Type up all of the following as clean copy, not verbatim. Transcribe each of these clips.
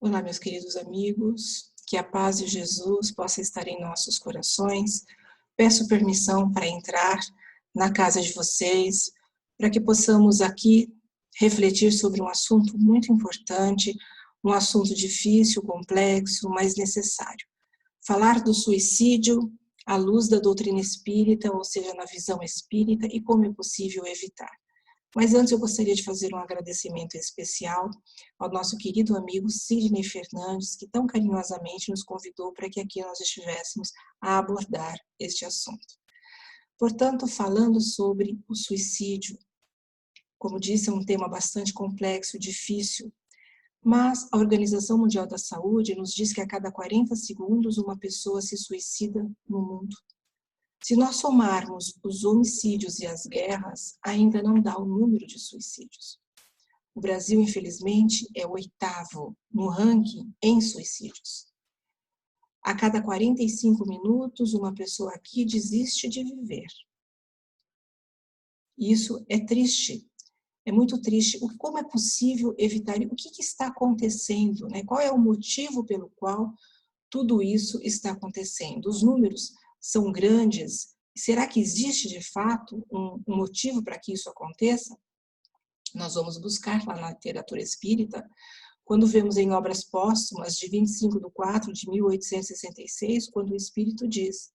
Olá, meus queridos amigos, que a paz de Jesus possa estar em nossos corações. Peço permissão para entrar na casa de vocês, para que possamos aqui refletir sobre um assunto muito importante, um assunto difícil, complexo, mas necessário. Falar do suicídio à luz da doutrina espírita, ou seja, na visão espírita, e como é possível evitar. Mas antes eu gostaria de fazer um agradecimento especial ao nosso querido amigo Sidney Fernandes, que tão carinhosamente nos convidou para que aqui nós estivéssemos a abordar este assunto. Portanto, falando sobre o suicídio, como disse, é um tema bastante complexo, difícil, mas a Organização Mundial da Saúde nos diz que a cada 40 segundos uma pessoa se suicida no mundo. Se nós somarmos os homicídios e as guerras, ainda não dá o número de suicídios. O Brasil, infelizmente, é o 8º no ranking em suicídios. A cada 45 minutos, uma pessoa aqui desiste de viver. Isso é triste, é muito triste. Como é possível evitar? O que está acontecendo? Qual é o motivo pelo qual tudo isso está acontecendo? Os números são grandes. Será que existe, de fato, um motivo para que isso aconteça? Nós vamos buscar lá na literatura espírita, quando vemos em obras póstumas de 25/4 de 1866, quando o Espírito diz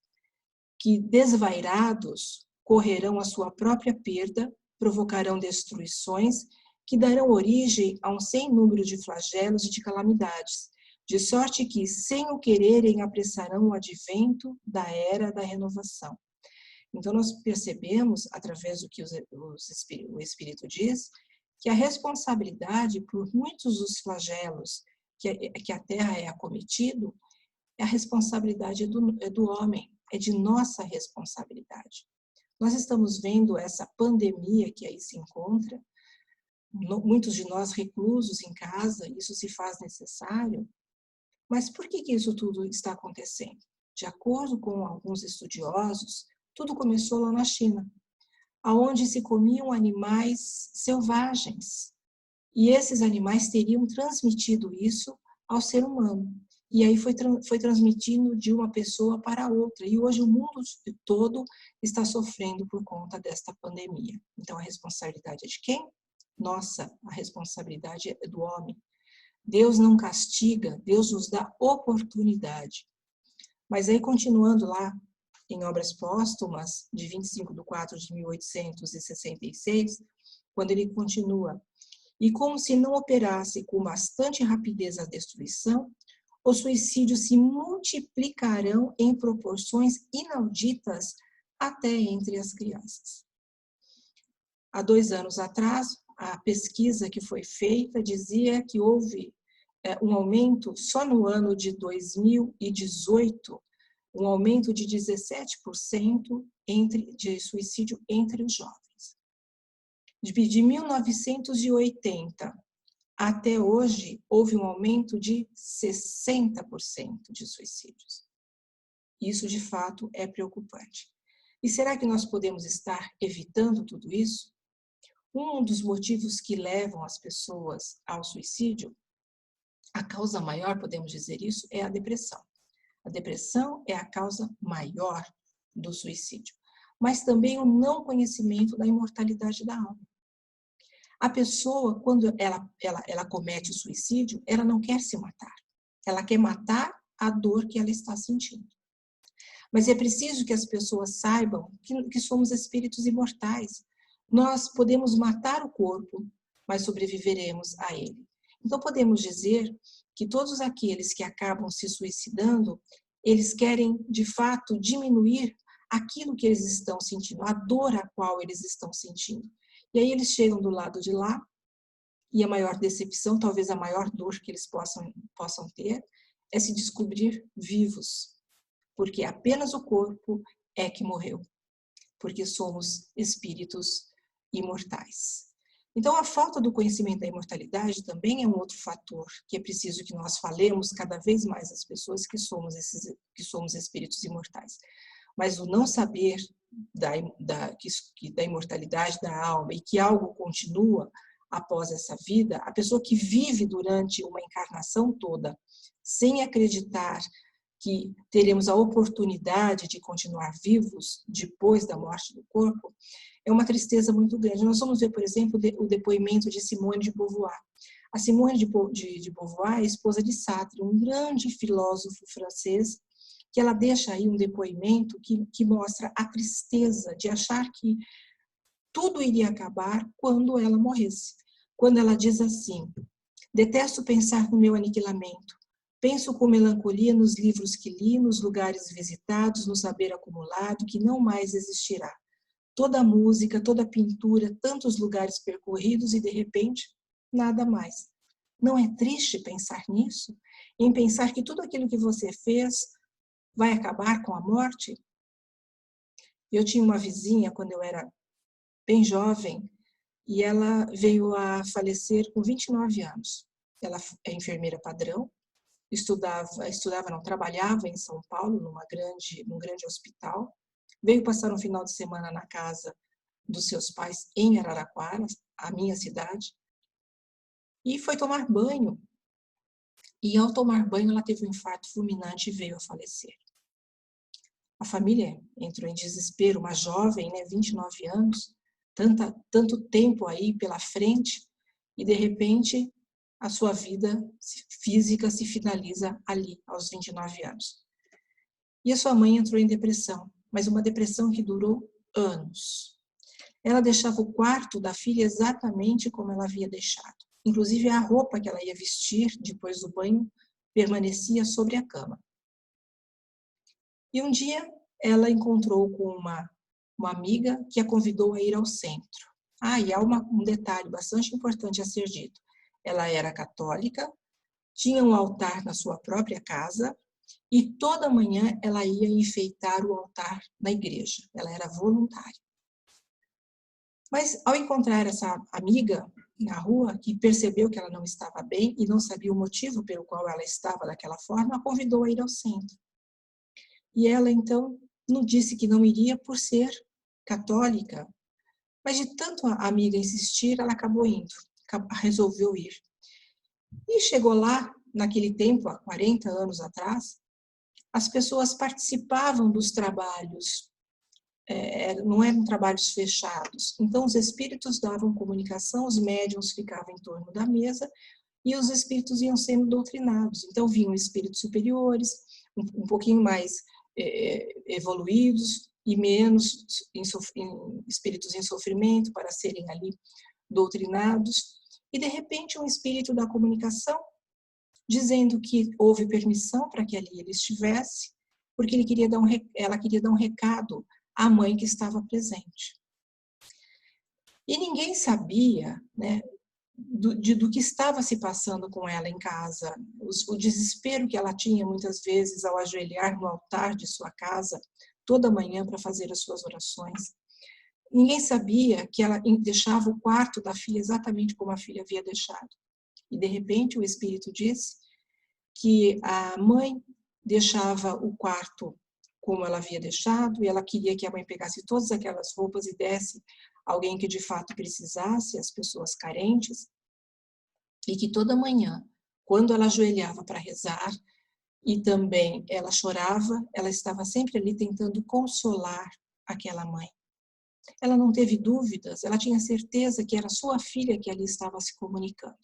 que desvairados correrão a sua própria perda, provocarão destruições que darão origem a um sem número de flagelos e de calamidades, de sorte que, sem o quererem, apressarão o advento da era da renovação. Então, nós percebemos, através do que o Espírito diz, que a responsabilidade por muitos dos flagelos que a Terra é acometido, a responsabilidade é do homem, é de nossa responsabilidade. Nós estamos vendo essa pandemia que aí se encontra, muitos de nós reclusos em casa, isso se faz necessário, mas por que isso tudo está acontecendo? De acordo com alguns estudiosos, tudo começou lá na China, onde se comiam animais selvagens. E esses animais teriam transmitido isso ao ser humano. E aí foi transmitindo de uma pessoa para outra. E hoje o mundo todo está sofrendo por conta desta pandemia. Então a responsabilidade é de quem? Nossa, a responsabilidade é do homem. Deus não castiga, Deus nos dá oportunidade. Mas aí, continuando lá, em obras póstumas, de 25/4 de 1866, quando ele continua, e como se não operasse com bastante rapidez a destruição, os suicídios se multiplicarão em proporções inauditas até entre as crianças. Há 2 anos atrás, a pesquisa que foi feita dizia que houve um aumento, só no ano de 2018, um aumento de 17% de suicídio entre os jovens. De 1980 até hoje, houve um aumento de 60% de suicídios. Isso, de fato, é preocupante. E será que nós podemos estar evitando tudo isso? Um dos motivos que levam as pessoas ao suicídio, a causa maior, podemos dizer isso, é a depressão. A depressão é a causa maior do suicídio, mas também o não conhecimento da imortalidade da alma. A pessoa, quando ela comete o suicídio, ela não quer se matar. Ela quer matar a dor que ela está sentindo. Mas é preciso que as pessoas saibam que somos espíritos imortais. Nós podemos matar o corpo, mas sobreviveremos a ele. Então, podemos dizer que todos aqueles que acabam se suicidando, eles querem, de fato, diminuir aquilo que eles estão sentindo, a dor a qual eles estão sentindo. E aí eles chegam do lado de lá, e a maior decepção, talvez a maior dor que eles possam ter, é se descobrir vivos, porque apenas o corpo é que morreu, porque somos espíritos imortais. Então, a falta do conhecimento da imortalidade também é um outro fator que é preciso que nós falemos cada vez mais às pessoas que somos espíritos imortais. Mas o não saber da imortalidade da alma e que algo continua após essa vida, a pessoa que vive durante uma encarnação toda sem acreditar que teremos a oportunidade de continuar vivos depois da morte do corpo, é uma tristeza muito grande. Nós vamos ver, por exemplo, o depoimento de Simone de Beauvoir. A Simone de Beauvoir é esposa de Sartre, um grande filósofo francês, que ela deixa aí um depoimento que mostra a tristeza de achar que tudo iria acabar quando ela morresse. Quando ela diz assim: detesto pensar no meu aniquilamento. Penso com melancolia nos livros que li, nos lugares visitados, no saber acumulado que não mais existirá. Toda a música, toda a pintura, tantos lugares percorridos e, de repente, nada mais. Não é triste pensar nisso? Em pensar que tudo aquilo que você fez vai acabar com a morte? Eu tinha uma vizinha quando eu era bem jovem e ela veio a falecer com 29 anos. Ela é enfermeira padrão, trabalhava em São Paulo, num grande hospital. Veio passar um final de semana na casa dos seus pais em Araraquara, a minha cidade, e foi tomar banho. E ao tomar banho, ela teve um infarto fulminante e veio a falecer. A família entrou em desespero, uma jovem, 29 anos, tanto tempo aí pela frente, e de repente a sua vida física se finaliza ali, aos 29 anos. E a sua mãe entrou em depressão, mas uma depressão que durou anos. Ela deixava o quarto da filha exatamente como ela havia deixado. Inclusive a roupa que ela ia vestir depois do banho permanecia sobre a cama. E um dia ela encontrou com uma amiga que a convidou a ir ao centro. E há um detalhe bastante importante a ser dito. Ela era católica, tinha um altar na sua própria casa e toda manhã ela ia enfeitar o altar na igreja. Ela era voluntária. Mas ao encontrar essa amiga na rua, que percebeu que ela não estava bem e não sabia o motivo pelo qual ela estava daquela forma, a convidou a ir ao centro. E ela, então, não disse que não iria por ser católica, mas de tanto a amiga insistir, ela acabou indo, resolveu ir. E chegou lá, naquele tempo, há 40 anos atrás, as pessoas participavam dos trabalhos, não eram trabalhos fechados. Então, os espíritos davam comunicação, os médiuns ficavam em torno da mesa e os espíritos iam sendo doutrinados. Então, vinham espíritos superiores, um pouquinho mais evoluídos e menos espíritos em sofrimento para serem ali doutrinados. E, de repente, um espírito da comunicação dizendo que houve permissão para que ali ele estivesse, porque ela queria dar um recado à mãe que estava presente. E ninguém sabia, do que estava se passando com ela em casa, o desespero que ela tinha muitas vezes ao ajoelhar no altar de sua casa toda manhã para fazer as suas orações. Ninguém sabia que ela deixava o quarto da filha exatamente como a filha havia deixado. E de repente o espírito disse que a mãe deixava o quarto como ela havia deixado e ela queria que a mãe pegasse todas aquelas roupas e desse alguém que de fato precisasse, as pessoas carentes, e que toda manhã, quando ela ajoelhava para rezar e também ela chorava, ela estava sempre ali tentando consolar aquela mãe. Ela não teve dúvidas, ela tinha certeza que era sua filha que ali estava se comunicando.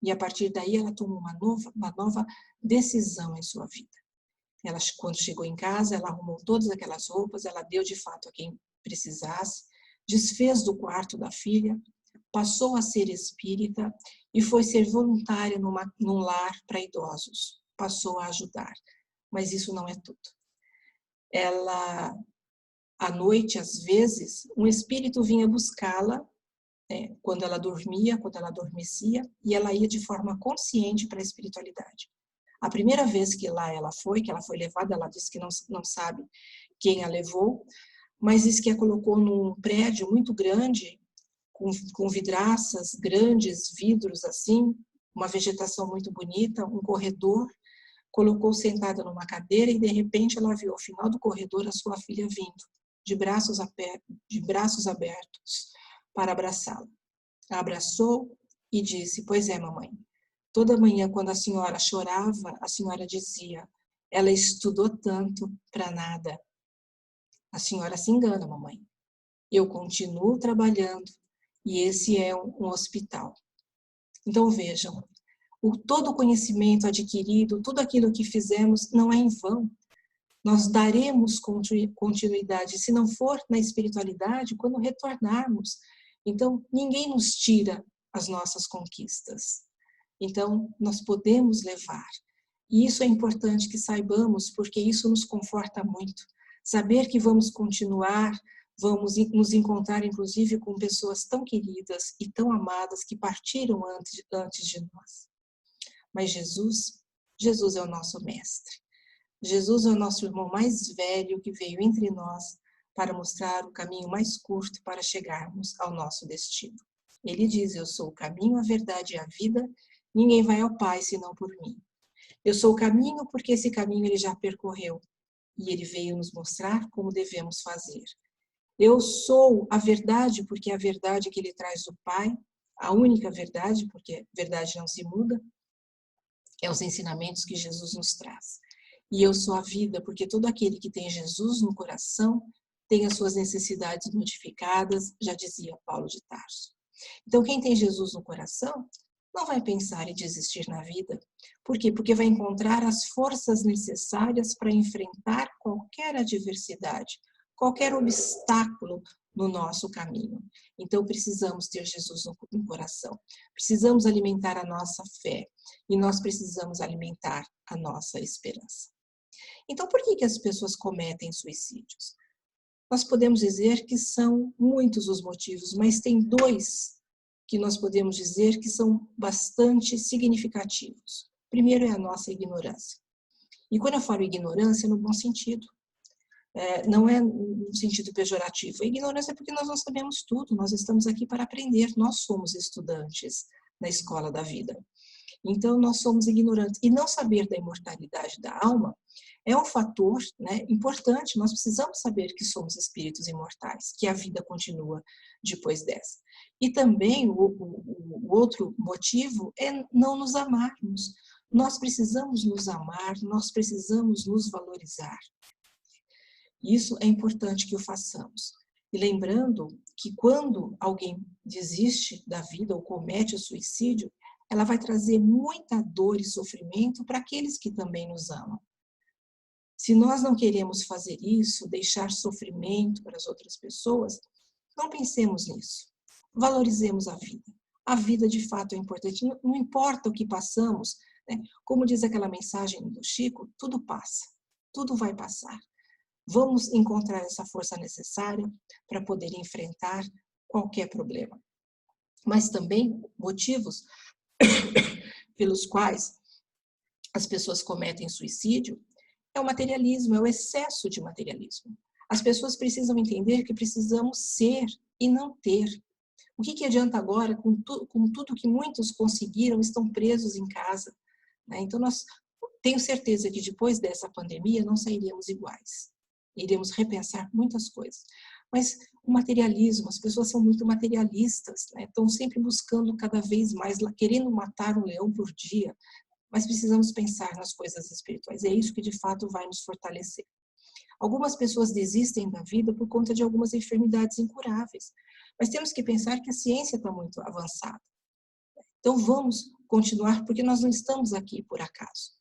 E a partir daí ela tomou uma nova decisão em sua vida. Ela, quando chegou em casa, ela arrumou todas aquelas roupas, ela deu de fato a quem precisasse, desfez do quarto da filha, passou a ser espírita e foi ser voluntária num lar para idosos. Passou a ajudar. Mas isso não é tudo. Ela, à noite, às vezes, um espírito vinha buscá-la, quando ela dormia, quando ela adormecia, e ela ia de forma consciente para a espiritualidade. A primeira vez que ela foi levada, ela disse que não sabe quem a levou, mas disse que a colocou num prédio muito grande, com vidraças, grandes vidros assim, uma vegetação muito bonita, um corredor, colocou sentada numa cadeira e de repente ela viu ao final do corredor a sua filha vindo, de braços abertos, para abraçá-la. A abraçou e disse: pois é, mamãe. Toda manhã, quando a senhora chorava, a senhora dizia: ela estudou tanto para nada. A senhora se engana, mamãe. Eu continuo trabalhando e esse é um hospital. Então vejam, todo o conhecimento adquirido, tudo aquilo que fizemos não é em vão. Nós daremos continuidade, se não for na espiritualidade, quando retornarmos. Então, ninguém nos tira as nossas conquistas. Então, nós podemos levar. E isso é importante que saibamos, porque isso nos conforta muito. Saber que vamos continuar, vamos nos encontrar, inclusive, com pessoas tão queridas e tão amadas que partiram antes de nós. Mas Jesus é o nosso mestre. Jesus é o nosso irmão mais velho que veio entre nós para mostrar o caminho mais curto para chegarmos ao nosso destino. Ele diz: eu sou o caminho, a verdade e a vida, ninguém vai ao Pai senão por mim. Eu sou o caminho porque esse caminho ele já percorreu e ele veio nos mostrar como devemos fazer. Eu sou a verdade porque é a verdade que ele traz do Pai, a única verdade, porque a verdade não se muda, é os ensinamentos que Jesus nos traz. E eu sou a vida, porque todo aquele que tem Jesus no coração tem as suas necessidades modificadas, já dizia Paulo de Tarso. Então, quem tem Jesus no coração não vai pensar em desistir na vida. Por quê? Porque vai encontrar as forças necessárias para enfrentar qualquer adversidade, qualquer obstáculo no nosso caminho. Então, precisamos ter Jesus no coração. Precisamos alimentar a nossa fé e nós precisamos alimentar a nossa esperança. Então, por que as pessoas cometem suicídios? Nós podemos dizer que são muitos os motivos, mas tem dois que nós podemos dizer que são bastante significativos. Primeiro é a nossa ignorância. E quando eu falo ignorância, é no bom sentido. Não é no sentido pejorativo. A ignorância é porque nós não sabemos tudo, nós estamos aqui para aprender, nós somos estudantes na escola da vida. Então, nós somos ignorantes. E não saber da imortalidade da alma é um fator, né, importante. Nós precisamos saber que somos espíritos imortais, que a vida continua depois dessa. E também o outro motivo é não nos amarmos. Nós precisamos nos amar, nós precisamos nos valorizar. Isso é importante que o façamos. E lembrando que quando alguém desiste da vida ou comete o suicídio, ela vai trazer muita dor e sofrimento para aqueles que também nos amam. Se nós não queremos fazer isso, deixar sofrimento para as outras pessoas, não pensemos nisso. Valorizemos a vida. A vida, de fato, é importante. Não importa o que passamos, né? Como diz aquela mensagem do Chico, tudo passa, tudo vai passar. Vamos encontrar essa força necessária para poder enfrentar qualquer problema. Mas também motivos pelos quais as pessoas cometem suicídio é o materialismo, é o excesso de materialismo. As pessoas precisam entender que precisamos ser e não ter. O que adianta agora, com tudo que muitos conseguiram, estão presos em casa? Né? Então, tenho certeza que depois dessa pandemia não sairíamos iguais. Iremos repensar muitas coisas. Mas o materialismo, as pessoas são muito materialistas, né? Estão sempre buscando cada vez mais, querendo matar um leão por dia, mas precisamos pensar nas coisas espirituais. É isso que de fato vai nos fortalecer. Algumas pessoas desistem da vida por conta de algumas enfermidades incuráveis, mas temos que pensar que a ciência está muito avançada. Então vamos continuar, porque nós não estamos aqui por acaso.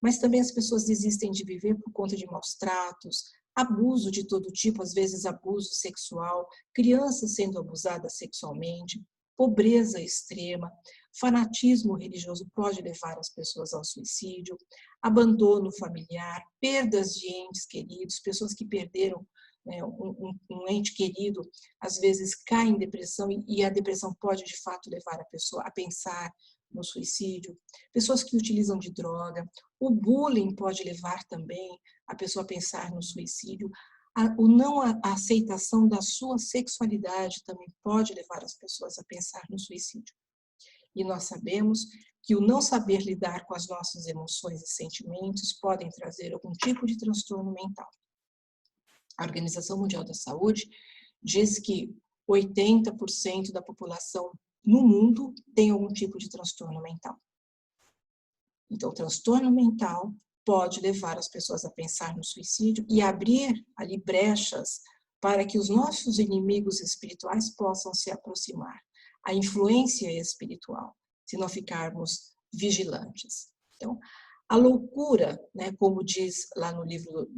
Mas também as pessoas desistem de viver por conta de maus tratos, abuso de todo tipo, às vezes abuso sexual, crianças sendo abusadas sexualmente, pobreza extrema, fanatismo religioso pode levar as pessoas ao suicídio, abandono familiar, perdas de entes queridos, pessoas que perderam, né, um ente querido, às vezes caem em depressão e a depressão pode de fato levar a pessoa a pensar no suicídio, pessoas que utilizam de droga, o bullying pode levar também a pessoa a pensar no suicídio, a aceitação da sua sexualidade também pode levar as pessoas a pensar no suicídio. E nós sabemos que o não saber lidar com as nossas emoções e sentimentos podem trazer algum tipo de transtorno mental. A Organização Mundial da Saúde diz que 80% da população no mundo tem algum tipo de transtorno mental. Então, o transtorno mental pode levar as pessoas a pensar no suicídio e abrir ali brechas para que os nossos inimigos espirituais possam se aproximar. A influência espiritual, se não ficarmos vigilantes. Então, a loucura, né, como diz lá no livro,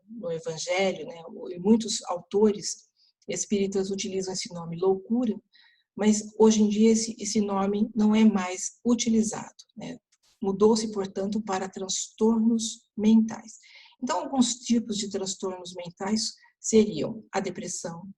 no Evangelho, né, e muitos autores espíritas utilizam esse nome loucura, mas hoje em dia esse nome não é mais utilizado, né? Mudou-se, portanto, para transtornos mentais. Então, alguns tipos de transtornos mentais seriam a depressão,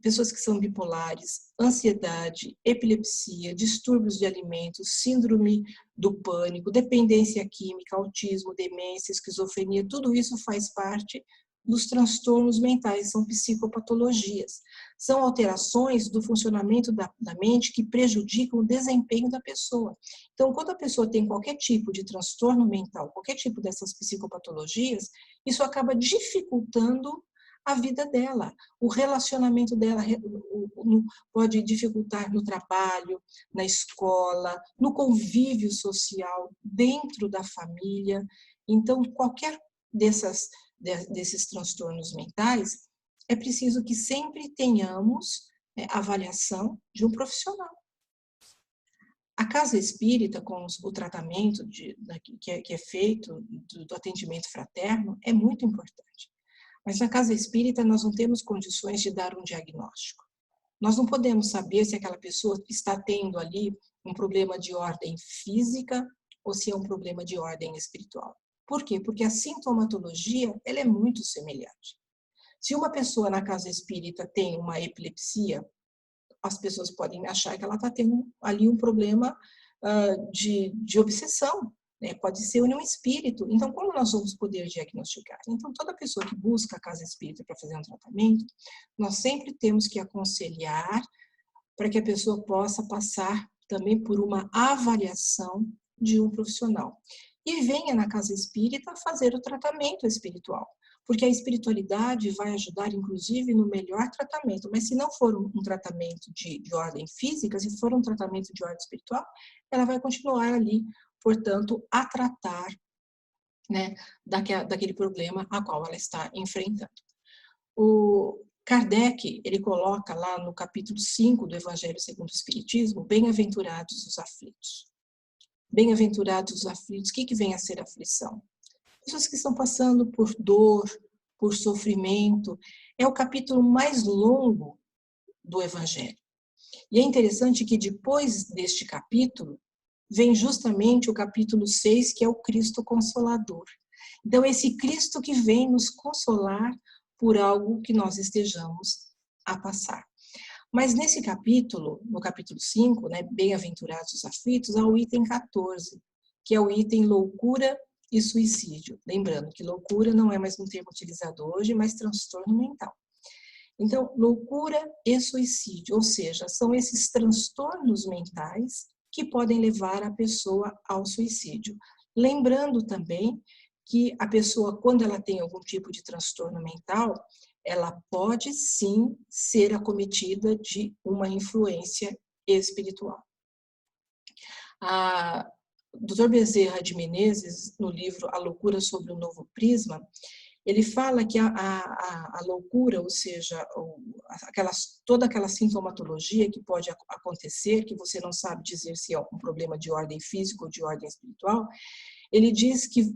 pessoas que são bipolares, ansiedade, epilepsia, distúrbios de alimentos, síndrome do pânico, dependência química, autismo, demência, esquizofrenia, tudo isso faz parte dos transtornos mentais, são psicopatologias. São alterações do funcionamento da mente que prejudicam o desempenho da pessoa. Então, quando a pessoa tem qualquer tipo de transtorno mental, qualquer tipo dessas psicopatologias, isso acaba dificultando a vida dela, o relacionamento dela pode dificultar no trabalho, na escola, no convívio social, dentro da família. Então, qualquer desses transtornos mentais, é preciso que sempre tenhamos avaliação de um profissional. A casa espírita, com o tratamento que é feito do atendimento fraterno, é muito importante. Mas na casa espírita nós não temos condições de dar um diagnóstico. Nós não podemos saber se aquela pessoa está tendo ali um problema de ordem física ou se é um problema de ordem espiritual. Por quê? Porque a sintomatologia ela é muito semelhante. Se uma pessoa na casa espírita tem uma epilepsia, as pessoas podem achar que ela está tendo ali um problema de obsessão. Pode ser um espírito. Então, como nós vamos poder diagnosticar? Então, toda pessoa que busca a casa espírita para fazer um tratamento, nós sempre temos que aconselhar para que a pessoa possa passar também por uma avaliação de um profissional. E venha na casa espírita fazer o tratamento espiritual, porque a espiritualidade vai ajudar, inclusive, no melhor tratamento. Mas se não for um tratamento de ordem física, se for um tratamento de ordem espiritual, ela vai continuar ali, portanto, a tratar, né, daquele problema a qual ela está enfrentando. O Kardec, ele coloca lá no capítulo 5 do Evangelho segundo o Espiritismo, bem-aventurados os aflitos. Bem-aventurados os aflitos, o que vem a ser aflição? Pessoas que estão passando por dor, por sofrimento. É o capítulo mais longo do Evangelho. E é interessante que depois deste capítulo, vem justamente o capítulo 6, que é o Cristo Consolador. Então, esse Cristo que vem nos consolar por algo que nós estejamos a passar. Mas nesse capítulo, no capítulo 5, né, bem-aventurados os aflitos, há o item 14, que é o item loucura e suicídio. Lembrando que loucura não é mais um termo utilizado hoje, mas transtorno mental. Então, loucura e suicídio, ou seja, são esses transtornos mentais que podem levar a pessoa ao suicídio. Lembrando também que a pessoa, quando ela tem algum tipo de transtorno mental, ela pode sim ser acometida de uma influência espiritual. O Dr. Bezerra de Menezes, no livro A Loucura sobre o Novo Prisma, ele fala que a loucura, ou seja, toda aquela sintomatologia que pode acontecer, que você não sabe dizer se é um problema de ordem física ou de ordem espiritual, ele diz que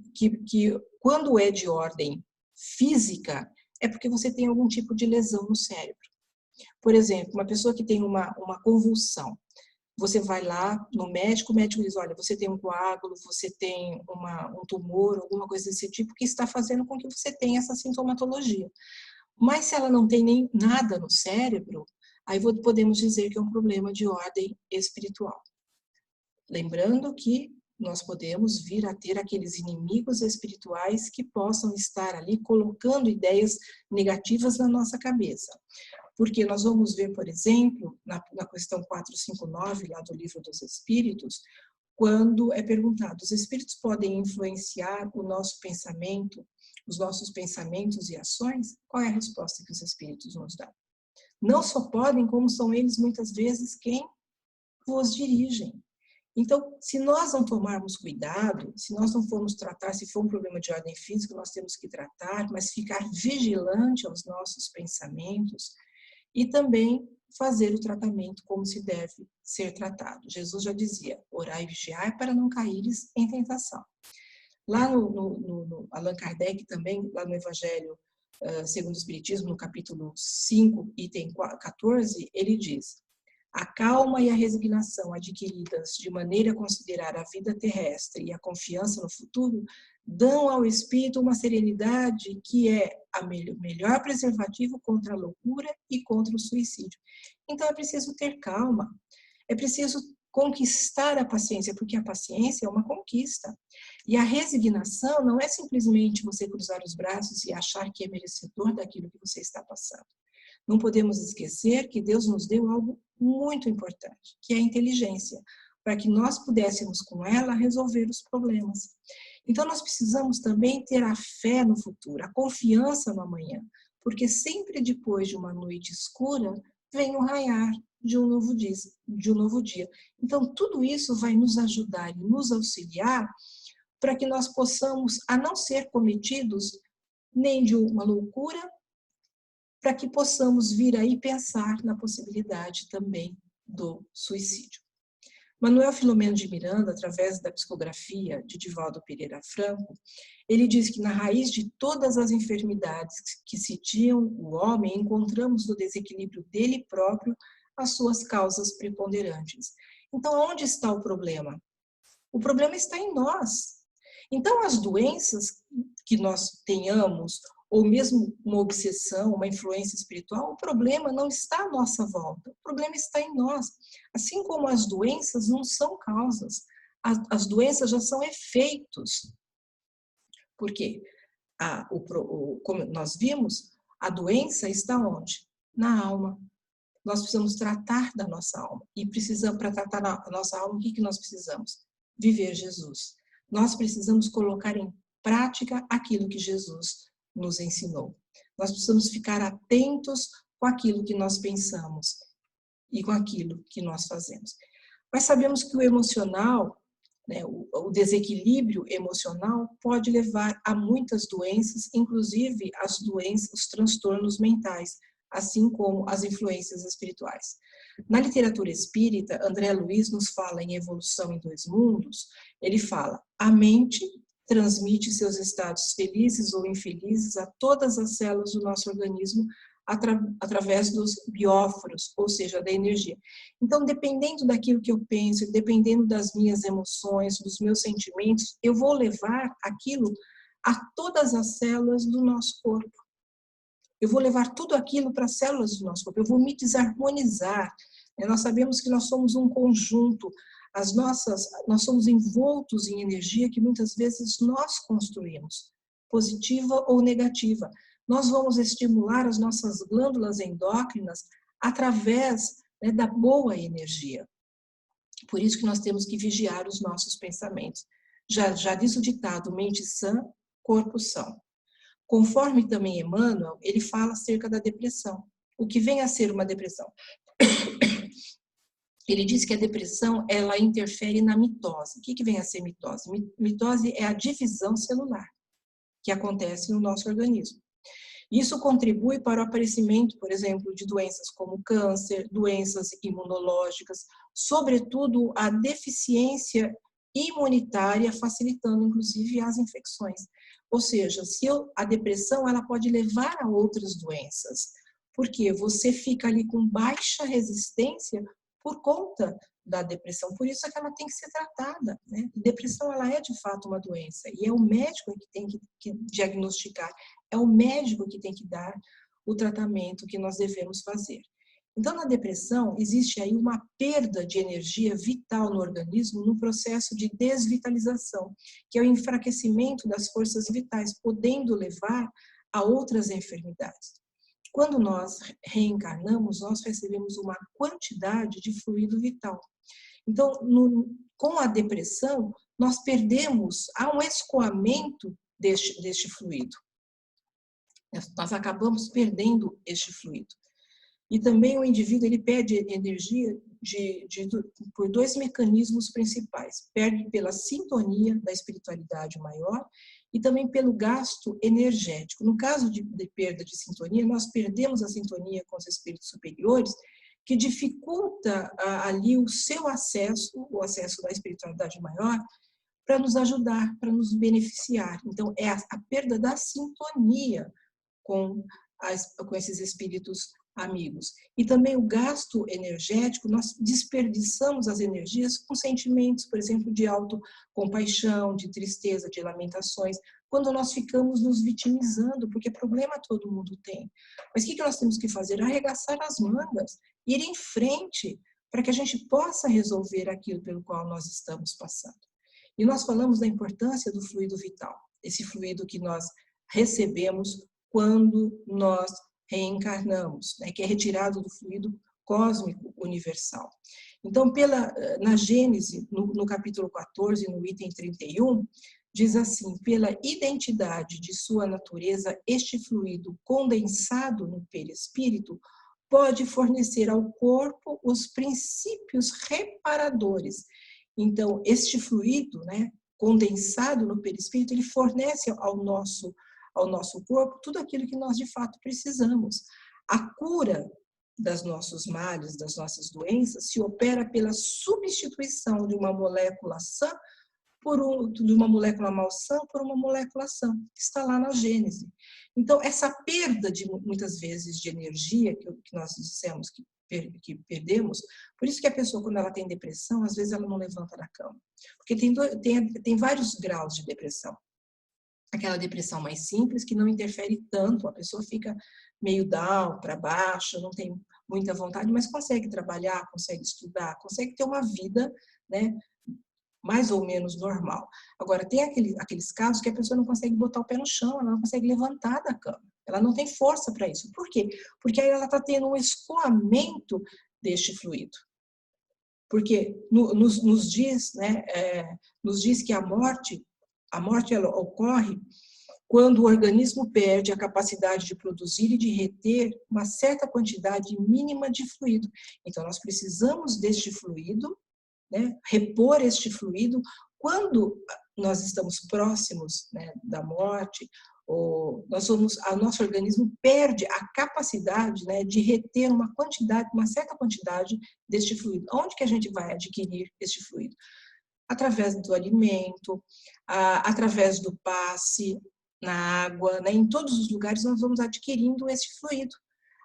quando é de ordem física, é porque você tem algum tipo de lesão no cérebro. Por exemplo, uma pessoa que tem uma convulsão, você vai lá no médico, o médico diz, olha, você tem um coágulo, você tem um tumor, alguma coisa desse tipo, que está fazendo com que você tenha essa sintomatologia. Mas se ela não tem nem nada no cérebro, aí podemos dizer que é um problema de ordem espiritual. Lembrando que nós podemos vir a ter aqueles inimigos espirituais que possam estar ali colocando ideias negativas na nossa cabeça. Porque nós vamos ver, por exemplo, na questão 459, lá do Livro dos Espíritos, quando é perguntado, os espíritos podem influenciar o nosso pensamento, os nossos pensamentos e ações? Qual é a resposta que os espíritos nos dão? Não só podem, como são eles muitas vezes quem vos dirigem. Então, se nós não tomarmos cuidado, se nós não formos tratar, se for um problema de ordem física, nós temos que tratar, mas ficar vigilante aos nossos pensamentos e também fazer o tratamento como se deve ser tratado. Jesus já dizia, orai e vigiai para não caíres em tentação. Lá no Allan Kardec também, lá no Evangelho segundo o Espiritismo, no capítulo 5, item 14, ele diz: a calma e a resignação adquiridas de maneira a considerar a vida terrestre e a confiança no futuro dão ao espírito uma serenidade que é o melhor preservativo contra a loucura e contra o suicídio. Então é preciso ter calma, é preciso conquistar a paciência, porque a paciência é uma conquista. E a resignação não é simplesmente você cruzar os braços e achar que é merecedor daquilo que você está passando. Não podemos esquecer que Deus nos deu algo muito importante, que é a inteligência, para que nós pudéssemos com ela resolver os problemas. Então nós precisamos também ter a fé no futuro, a confiança no amanhã, porque sempre depois de uma noite escura vem o raiar de um novo dia. Então tudo isso vai nos ajudar e nos auxiliar para que nós possamos a não ser cometidos nem de uma loucura, para que possamos vir aí pensar na possibilidade também do suicídio. Manuel Filomeno de Miranda, através da psicografia de Divaldo Pereira Franco, ele diz que na raiz de todas as enfermidades que sitiam o homem, encontramos no desequilíbrio dele próprio as suas causas preponderantes. Então, onde está o problema? O problema está em nós. Então, as doenças que nós tenhamos, ou mesmo uma obsessão, uma influência espiritual, o problema não está à nossa volta, o problema está em nós. Assim como as doenças não são causas, as doenças já são efeitos. Por quê? Como nós vimos, a doença está onde? Na alma. Nós precisamos tratar da nossa alma. E para tratar da nossa alma, o que nós precisamos? Viver Jesus. Nós precisamos colocar em prática aquilo que Jesus nos ensinou. Nós precisamos ficar atentos com aquilo que nós pensamos e com aquilo que nós fazemos. Mas sabemos que o emocional, né, o desequilíbrio emocional pode levar a muitas doenças, inclusive as doenças, os transtornos mentais, assim como as influências espirituais. Na literatura espírita, André Luiz nos fala em Evolução em Dois Mundos, ele fala, a mente transmite seus estados felizes ou infelizes a todas as células do nosso organismo através dos bióforos, ou seja, da energia. Então, dependendo daquilo que eu penso, dependendo das minhas emoções, dos meus sentimentos, eu vou levar aquilo a todas as células do nosso corpo. Eu vou levar tudo aquilo para as células do nosso corpo, eu vou me desarmonizar. Nós sabemos que nós somos um conjunto, nós somos envoltos em energia que muitas vezes nós construímos, positiva ou negativa. Nós vamos estimular as nossas glândulas endócrinas através, né, da boa energia. Por isso que nós temos que vigiar os nossos pensamentos. Já diz o ditado, mente sã, corpo são. Conforme também Emmanuel, ele fala acerca da depressão. O que vem a ser uma depressão? Ele diz que a depressão, ela interfere na mitose. O que vem a ser mitose? Mitose é a divisão celular que acontece no nosso organismo. Isso contribui para o aparecimento, por exemplo, de doenças como câncer, doenças imunológicas, sobretudo a deficiência imunitária, facilitando inclusive as infecções. Ou seja, a depressão ela pode levar a outras doenças, porque você fica ali com baixa resistência por conta da depressão. Por isso é que ela tem que ser tratada, né? Depressão ela é de fato uma doença e é o médico que tem que diagnosticar, é o médico que tem que dar o tratamento que nós devemos fazer. Então, na depressão, existe aí uma perda de energia vital no organismo no processo de desvitalização, que é o enfraquecimento das forças vitais, podendo levar a outras enfermidades. Quando nós reencarnamos, nós recebemos uma quantidade de fluido vital. Então, com a depressão, nós perdemos, há um escoamento deste fluido. Nós acabamos perdendo este fluido. E também o indivíduo ele perde energia por dois mecanismos principais. Perde pela sintonia da espiritualidade maior e também pelo gasto energético. No caso de perda de sintonia, nós perdemos a sintonia com os espíritos superiores, que dificulta ali o seu acesso, o acesso da espiritualidade maior, para nos ajudar, para nos beneficiar. Então, é a perda da sintonia com esses espíritos amigos. E também o gasto energético, nós desperdiçamos as energias com sentimentos, por exemplo, de autocompaixão, de tristeza, de lamentações, quando nós ficamos nos vitimizando, porque problema todo mundo tem. Mas o que nós temos que fazer? Arregaçar as mangas, ir em frente, para que a gente possa resolver aquilo pelo qual nós estamos passando. E nós falamos da importância do fluido vital, esse fluido que nós recebemos quando nós reencarnamos, né, que é retirado do fluido cósmico universal. Então, na Gênese, no capítulo 14, no item 31, diz assim: pela identidade de sua natureza, este fluido condensado no perispírito pode fornecer ao corpo os princípios reparadores. Então, este fluido, né, condensado no perispírito, ele fornece ao nosso corpo tudo aquilo que nós de fato precisamos. A cura dos nossos males, das nossas doenças, se opera pela substituição de uma molécula sã de uma molécula malsã por uma molécula sã, que está lá na Gênese. Então, essa perda muitas vezes de energia que nós dissemos que perdemos, por isso que a pessoa, quando ela tem depressão, às vezes ela não levanta da cama, porque tem vários graus de depressão. Aquela depressão mais simples, que não interfere tanto, a pessoa fica meio down, para baixo, não tem muita vontade, mas consegue trabalhar, consegue estudar, consegue ter uma vida, né, mais ou menos normal. Agora, tem aqueles casos que a pessoa não consegue botar o pé no chão, ela não consegue levantar da cama, ela não tem força para isso. Por quê? Porque aí ela está tendo um escoamento deste fluido. Porque nos diz, né, nos diz que a morte ela ocorre quando o organismo perde a capacidade de produzir e de reter uma certa quantidade mínima de fluido. Então, nós precisamos deste fluido, né, repor este fluido quando nós estamos próximos, né, da morte, ou nosso organismo perde a capacidade, né, de reter uma certa quantidade deste fluido. Onde que a gente vai adquirir este fluido? Através do alimento, através do passe, na água, né? Em todos os lugares nós vamos adquirindo esse fluido.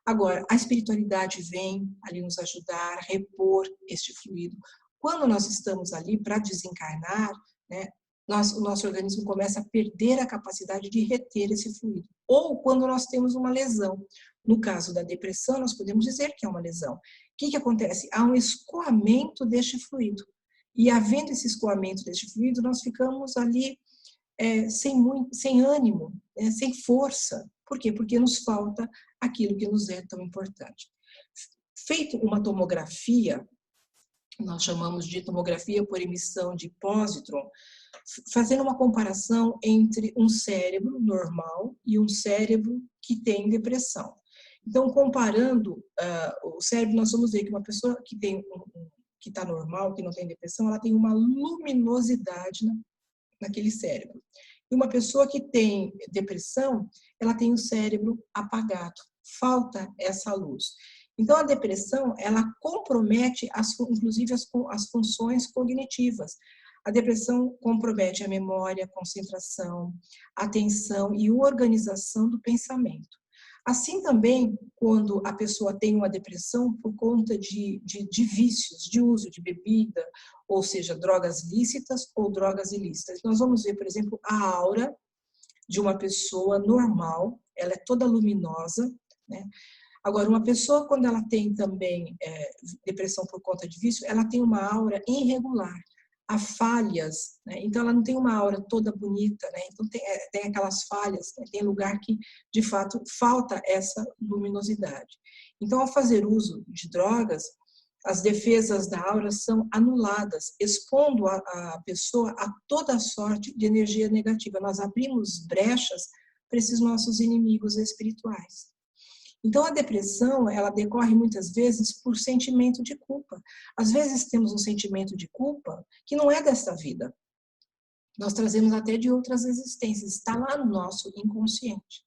Agora, a espiritualidade vem ali nos ajudar a repor este fluido. Quando nós estamos ali para desencarnar, né, o nosso organismo começa a perder a capacidade de reter esse fluido. Ou quando nós temos uma lesão. No caso da depressão, nós podemos dizer que é uma lesão. O que acontece? Há um escoamento deste fluido. E havendo esse escoamento deste fluido, nós ficamos ali sem ânimo, né, sem força. Por quê? Porque nos falta aquilo que nos é tão importante. Feito uma tomografia, nós chamamos de tomografia por emissão de pósitron, fazendo uma comparação entre um cérebro normal e um cérebro que tem depressão. Então, comparando o cérebro, nós vamos ver que uma pessoa que está normal, que não tem depressão, ela tem uma luminosidade naquele cérebro. E uma pessoa que tem depressão, ela tem o cérebro apagado, falta essa luz. Então, a depressão, ela compromete, inclusive, as funções cognitivas. A depressão compromete a memória, a concentração, a atenção e a organização do pensamento. Assim também, quando a pessoa tem uma depressão por conta de vícios, de uso de bebida, ou seja, drogas lícitas ou drogas ilícitas. Nós vamos ver, por exemplo, a aura de uma pessoa normal, ela é toda luminosa, né? Agora, uma pessoa, quando ela tem também depressão por conta de vício, ela tem uma aura irregular. Há falhas, né? Então ela não tem uma aura toda bonita, né? Então tem aquelas falhas, né? Tem lugar que de fato falta essa luminosidade. Então, ao fazer uso de drogas, as defesas da aura são anuladas, expondo a pessoa a toda sorte de energia negativa. Nós abrimos brechas para esses nossos inimigos espirituais. Então, a depressão, ela decorre muitas vezes por sentimento de culpa. Às vezes temos um sentimento de culpa que não é desta vida. Nós trazemos até de outras existências, está lá no nosso inconsciente,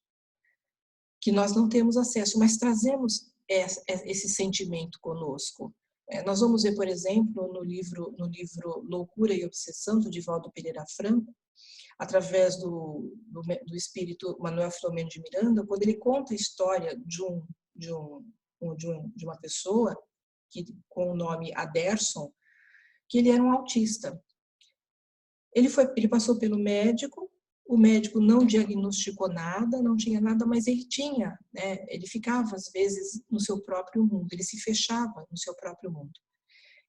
que nós não temos acesso, mas trazemos esse sentimento conosco. Nós vamos ver, por exemplo, no livro Loucura e Obsessão, do Divaldo Pereira Franco, através do espírito Manuel Filomeno de Miranda, quando ele conta a história de uma pessoa com o nome Aderson, que ele era um autista. Ele passou pelo médico, o médico não diagnosticou nada, não tinha nada, mas ele tinha, né? Ele ficava às vezes no seu próprio mundo, ele se fechava no seu próprio mundo.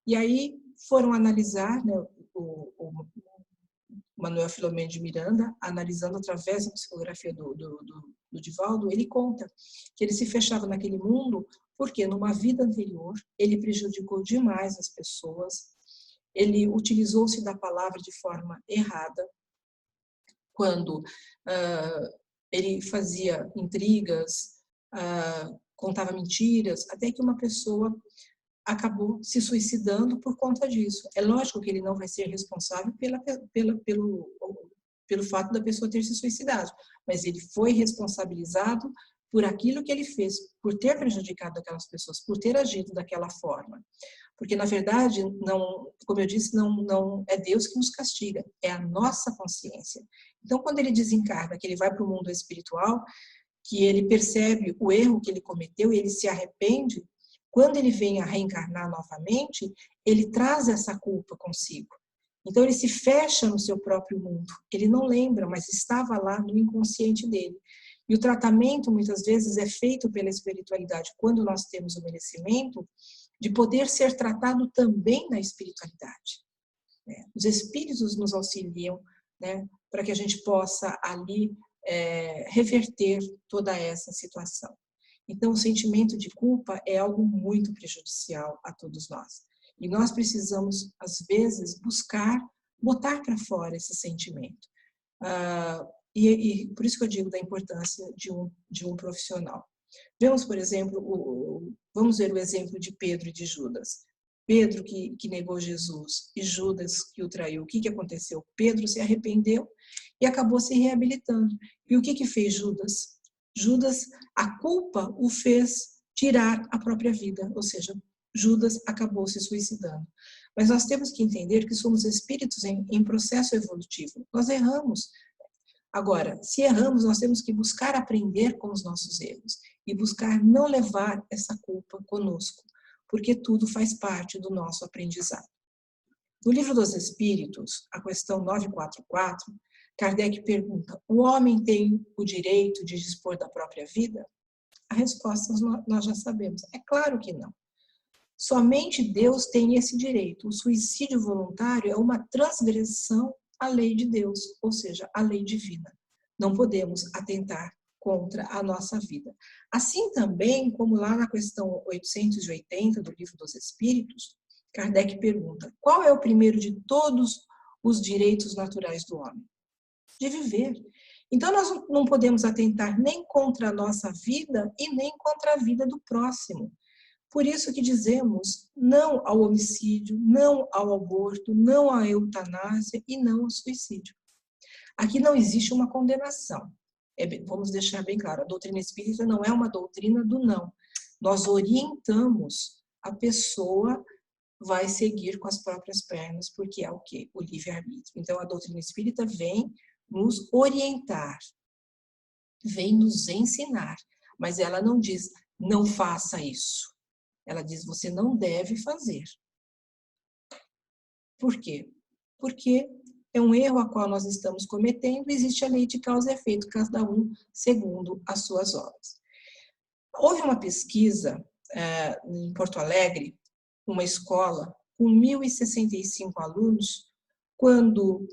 E aí foram analisar, né, o Manuel Filomeno de Miranda, analisando através da psicografia do Divaldo, ele conta que ele se fechava naquele mundo porque numa vida anterior ele prejudicou demais as pessoas, ele utilizou-se da palavra de forma errada, quando ele fazia intrigas, contava mentiras, até que uma pessoa acabou se suicidando por conta disso. É lógico que ele não vai ser responsável pelo fato da pessoa ter se suicidado, mas ele foi responsabilizado por aquilo que ele fez, por ter prejudicado aquelas pessoas, por ter agido daquela forma. Porque, na verdade, não, como eu disse, não é Deus que nos castiga, é a nossa consciência. Então, quando ele desencarna, que ele vai para o mundo espiritual, que ele percebe o erro que ele cometeu e ele se arrepende, quando ele vem a reencarnar novamente, ele traz essa culpa consigo. Então, ele se fecha no seu próprio mundo. Ele não lembra, mas estava lá no inconsciente dele. E o tratamento, muitas vezes, é feito pela espiritualidade, quando nós temos o merecimento de poder ser tratado também na espiritualidade. Os espíritos nos auxiliam, né, para que a gente possa ali reverter toda essa situação. Então, o sentimento de culpa é algo muito prejudicial a todos nós. E nós precisamos, às vezes, botar para fora esse sentimento. E por isso que eu digo da importância de um profissional. Vemos, por exemplo, vamos ver o exemplo de Pedro e de Judas. Pedro que negou Jesus e Judas que o traiu. O que aconteceu? Pedro se arrependeu e acabou se reabilitando. E o que fez Judas? Judas, a culpa o fez tirar a própria vida, ou seja, Judas acabou se suicidando. Mas nós temos que entender que somos espíritos em processo evolutivo. Nós erramos. Agora, se erramos, nós temos que buscar aprender com os nossos erros e buscar não levar essa culpa conosco, porque tudo faz parte do nosso aprendizado. No Livro dos Espíritos, a questão 944, Kardec pergunta: o homem tem o direito de dispor da própria vida? A resposta nós já sabemos. É claro que não. Somente Deus tem esse direito. O suicídio voluntário é uma transgressão à lei de Deus, ou seja, à lei divina. Não podemos atentar contra a nossa vida. Assim também, como lá na questão 880 do Livro dos Espíritos, Kardec pergunta: qual é o primeiro de todos os direitos naturais do homem? De viver. Então, nós não podemos atentar nem contra a nossa vida e nem contra a vida do próximo. Por isso que dizemos não ao homicídio, não ao aborto, não à eutanásia e não ao suicídio. Aqui não existe uma condenação. Vamos deixar bem claro, a doutrina espírita não é uma doutrina do não. Nós orientamos, a pessoa vai seguir com as próprias pernas, porque é o quê? O livre-arbítrio. Então, a doutrina espírita vem nos orientar, vem nos ensinar, mas ela não diz, não faça isso. Ela diz, você não deve fazer. Por quê? Porque é um erro a qual nós estamos cometendo, existe a lei de causa e efeito, cada um segundo as suas obras. Houve uma pesquisa em Porto Alegre, uma escola com 1.065 alunos, quando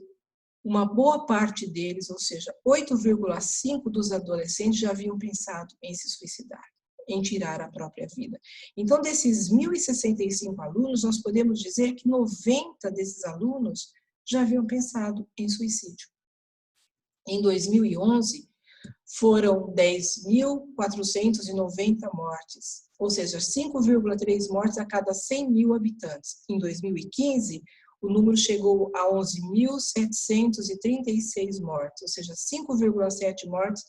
uma boa parte deles, ou seja, 8,5% dos adolescentes já haviam pensado em se suicidar, em tirar a própria vida. Então, desses 1.065 alunos, nós podemos dizer que 90 desses alunos já haviam pensado em suicídio. Em 2011, foram 10.490 mortes, ou seja, 5,3 mortes a cada 100 mil habitantes. Em 2015, o número chegou a 11.736 mortes, ou seja, 5,7 mortes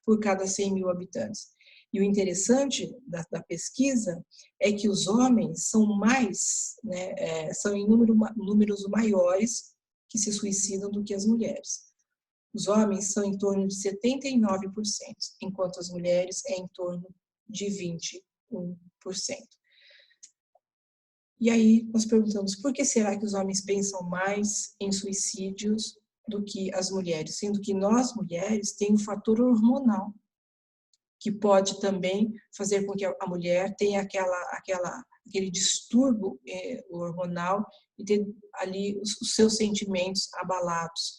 por cada 100 mil habitantes. E o interessante da pesquisa é que os homens são mais, né, são em números maiores que se suicidam do que as mulheres. Os homens são em torno de 79%, enquanto as mulheres é em torno de 21%. E aí nós perguntamos, por que será que os homens pensam mais em suicídios do que as mulheres? Sendo que nós, mulheres, tem um fator hormonal, que pode também fazer com que a mulher tenha aquele distúrbio hormonal e ter ali os seus sentimentos abalados.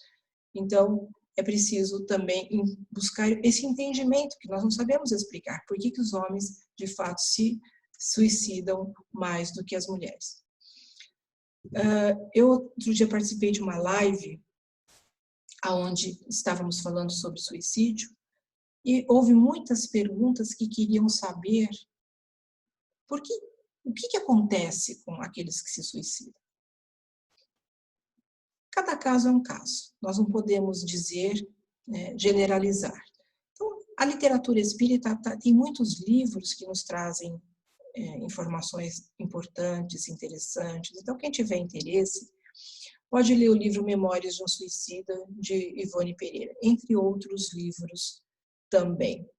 Então, é preciso também buscar esse entendimento, que nós não sabemos explicar, por que os homens, de fato, se suicidam mais do que as mulheres. Eu, outro dia, participei de uma live onde estávamos falando sobre suicídio e houve muitas perguntas que queriam saber o que acontece com aqueles que se suicidam. Cada caso é um caso, nós não podemos dizer, né, generalizar. Então, a literatura espírita tem muitos livros que nos trazem informações importantes, interessantes. Então, quem tiver interesse, pode ler o livro Memórias de um Suicida, de Ivone Pereira, entre outros livros também.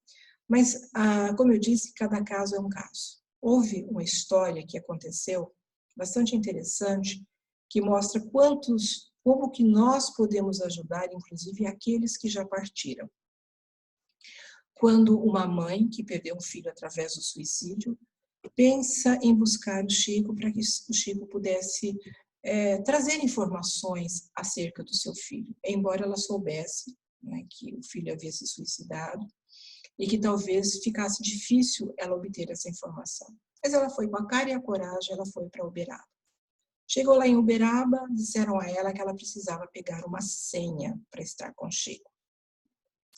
Mas, como eu disse, cada caso é um caso. Houve uma história que aconteceu, bastante interessante, que mostra como que nós podemos ajudar, inclusive, aqueles que já partiram. Quando uma mãe que perdeu um filho através do suicídio pensa em buscar o Chico para que o Chico pudesse trazer informações acerca do seu filho, embora ela soubesse, né, que o filho havia se suicidado e que talvez ficasse difícil ela obter essa informação. Mas ela foi com a cara e a coragem, ela foi para Uberaba. Chegou lá em Uberaba, disseram a ela que ela precisava pegar uma senha para estar com o Chico.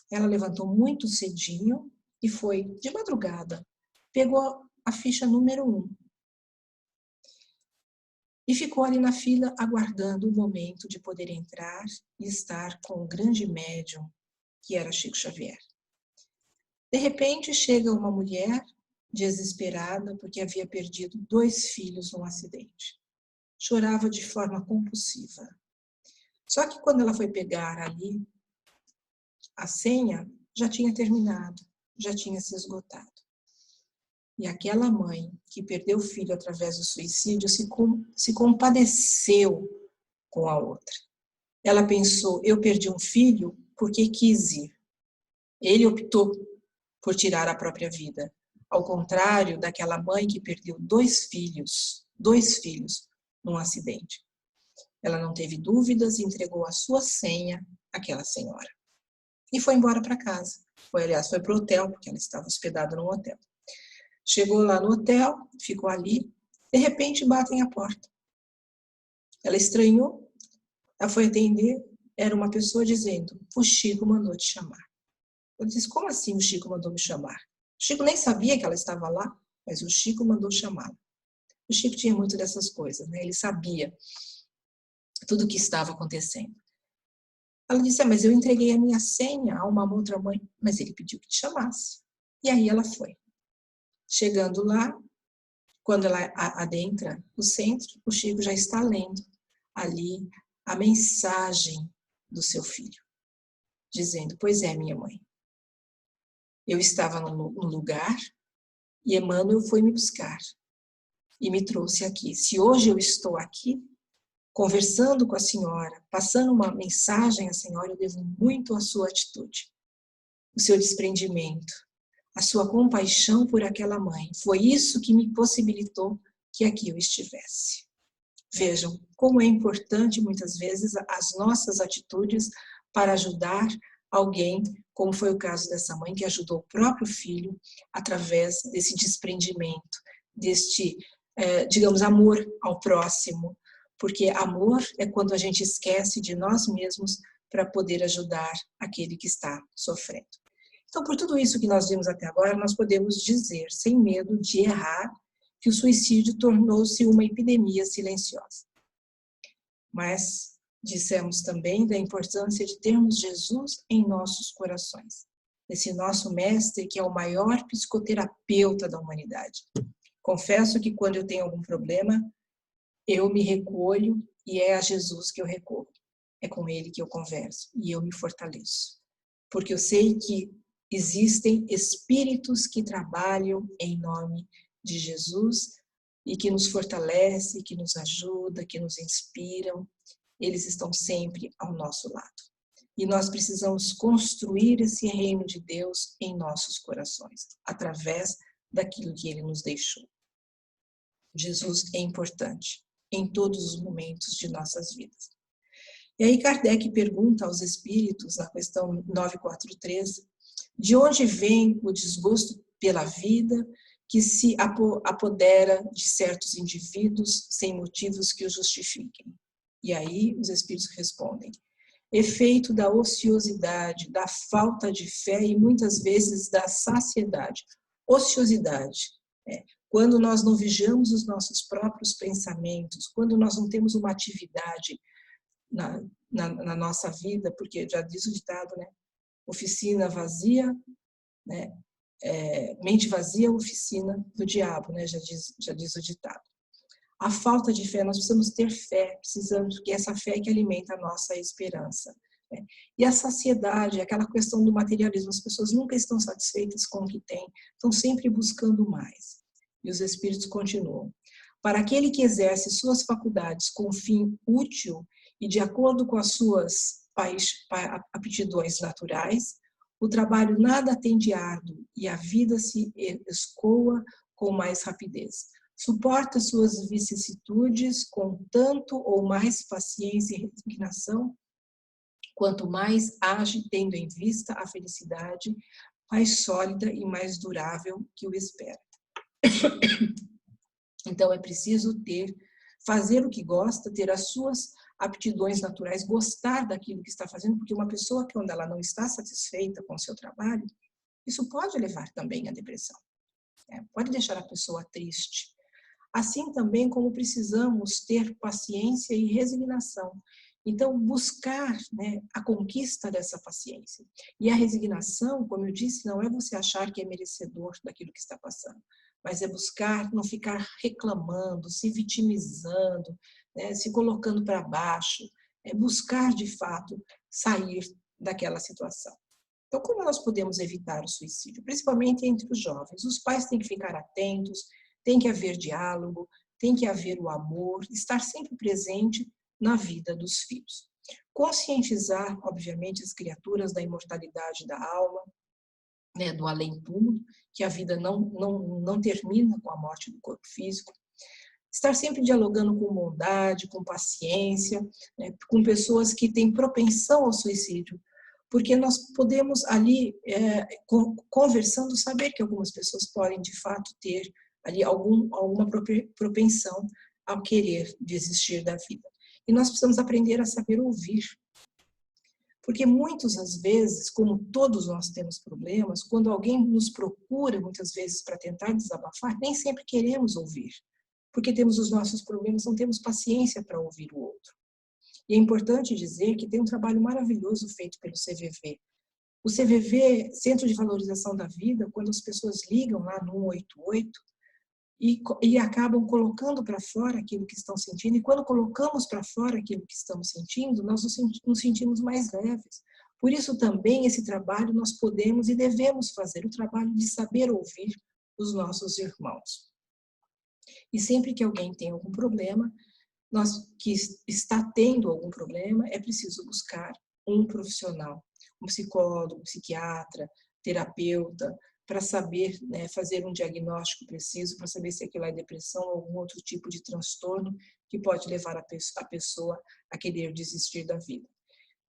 Ela levantou muito cedinho e foi de madrugada. Pegou a ficha número 1 e ficou ali na fila aguardando o momento de poder entrar e estar com o grande médium que era Chico Xavier. De repente chega uma mulher desesperada porque havia perdido 2 filhos num acidente. Chorava de forma compulsiva. Só que quando ela foi pegar ali a senha, já tinha terminado, já tinha se esgotado. E aquela mãe que perdeu o filho através do suicídio se compadeceu com a outra. Ela pensou, eu perdi um filho porque quis ir. Ele optou por tirar a própria vida. Ao contrário daquela mãe que perdeu 2 filhos num acidente. Ela não teve dúvidas e entregou a sua senha àquela senhora. E foi embora para casa. Foi para o hotel, porque ela estava hospedada num hotel. Chegou lá no hotel, ficou ali, de repente batem a porta. Ela estranhou, ela foi atender, era uma pessoa dizendo, o Chico mandou te chamar. Eu disse, como assim o Chico mandou me chamar? O Chico nem sabia que ela estava lá, mas o Chico mandou chamá-la. O Chico tinha muito dessas coisas, né? Ele sabia tudo o que estava acontecendo. Ela disse, mas eu entreguei a minha senha a uma outra mãe, mas ele pediu que te chamasse. E aí ela foi. Chegando lá, quando ela adentra o centro, o Chico já está lendo ali a mensagem do seu filho, dizendo, pois é, minha mãe, eu estava no lugar e Emmanuel foi me buscar e me trouxe aqui. Se hoje eu estou aqui, conversando com a senhora, passando uma mensagem à senhora, eu devo muito à sua atitude, o seu desprendimento, a sua compaixão por aquela mãe. Foi isso que me possibilitou que aqui eu estivesse. Vejam como é importante, muitas vezes, as nossas atitudes para ajudar alguém, como foi o caso dessa mãe, que ajudou o próprio filho através desse desprendimento, deste, digamos, amor ao próximo, porque amor é quando a gente esquece de nós mesmos para poder ajudar aquele que está sofrendo. Então, por tudo isso que nós vimos até agora, nós podemos dizer, sem medo de errar, que o suicídio tornou-se uma epidemia silenciosa. Mas dissemos também da importância de termos Jesus em nossos corações, esse nosso mestre que é o maior psicoterapeuta da humanidade. Confesso que quando eu tenho algum problema, eu me recolho e é a Jesus que eu recorro. É com ele que eu converso e eu me fortaleço. Porque eu sei que existem espíritos que trabalham em nome de Jesus e que nos fortalece, que nos ajuda, que nos inspiram. Eles estão sempre ao nosso lado. E nós precisamos construir esse reino de Deus em nossos corações, através daquilo que ele nos deixou. Jesus é importante em todos os momentos de nossas vidas. E aí Kardec pergunta aos espíritos, na questão 943, de onde vem o desgosto pela vida que se apodera de certos indivíduos sem motivos que o justifiquem? E aí os espíritos respondem: efeito da ociosidade, da falta de fé e muitas vezes da saciedade. Ociosidade, quando nós não vigiamos os nossos próprios pensamentos, quando nós não temos uma atividade na nossa vida, porque já diz o ditado, né? Oficina vazia, né? Mente vazia, oficina do diabo, né? Já diz o ditado. A falta de fé, nós precisamos ter fé, precisamos, que essa fé é que alimenta a nossa esperança. Né? E a saciedade, aquela questão do materialismo, as pessoas nunca estão satisfeitas com o que têm, estão sempre buscando mais. E os espíritos continuam. Para aquele que exerce suas faculdades com fim útil e de acordo com as suas aptidões naturais, o trabalho nada tem de árduo e a vida se escoa com mais rapidez. Suporta suas vicissitudes com tanto ou mais paciência e resignação, quanto mais age tendo em vista a felicidade mais sólida e mais durável que o espera. Então é preciso fazer o que gosta, ter as suas aptidões naturais, gostar daquilo que está fazendo, porque uma pessoa que quando ela não está satisfeita com o seu trabalho, isso pode levar também à depressão, pode deixar a pessoa triste. Assim também como precisamos ter paciência e resignação. Então, buscar, né, a conquista dessa paciência. E a resignação, como eu disse, não é você achar que é merecedor daquilo que está passando, mas é buscar não ficar reclamando, se vitimizando, né, se colocando para baixo, é buscar, de fato, sair daquela situação. Então, como nós podemos evitar o suicídio? Principalmente entre os jovens. Os pais têm que ficar atentos, tem que haver diálogo, tem que haver o amor, estar sempre presente na vida dos filhos. Conscientizar, obviamente, as criaturas da imortalidade da alma, né, do além-túmulo, que a vida não termina com a morte do corpo físico. Estar sempre dialogando com bondade, com paciência, né, com pessoas que têm propensão ao suicídio, porque nós podemos ali, conversando, saber que algumas pessoas podem, de fato, ter ali alguma propensão ao querer desistir da vida. E nós precisamos aprender a saber ouvir. Porque muitas vezes, como todos nós temos problemas, quando alguém nos procura, muitas vezes, para tentar desabafar, nem sempre queremos ouvir. Porque temos os nossos problemas, não temos paciência para ouvir o outro. E é importante dizer que tem um trabalho maravilhoso feito pelo CVV. O CVV, Centro de Valorização da Vida, quando as pessoas ligam lá no 188, e acabam colocando para fora aquilo que estão sentindo, e quando colocamos para fora aquilo que estamos sentindo, nós nos sentimos mais leves. Por isso também esse trabalho nós podemos e devemos fazer, o trabalho de saber ouvir os nossos irmãos. E sempre que alguém tem algum problema, que está tendo algum problema, é preciso buscar um profissional, um psicólogo, um psiquiatra, terapeuta, para saber, né, fazer um diagnóstico preciso, para saber se aquilo é depressão ou algum outro tipo de transtorno que pode levar a pessoa a querer desistir da vida.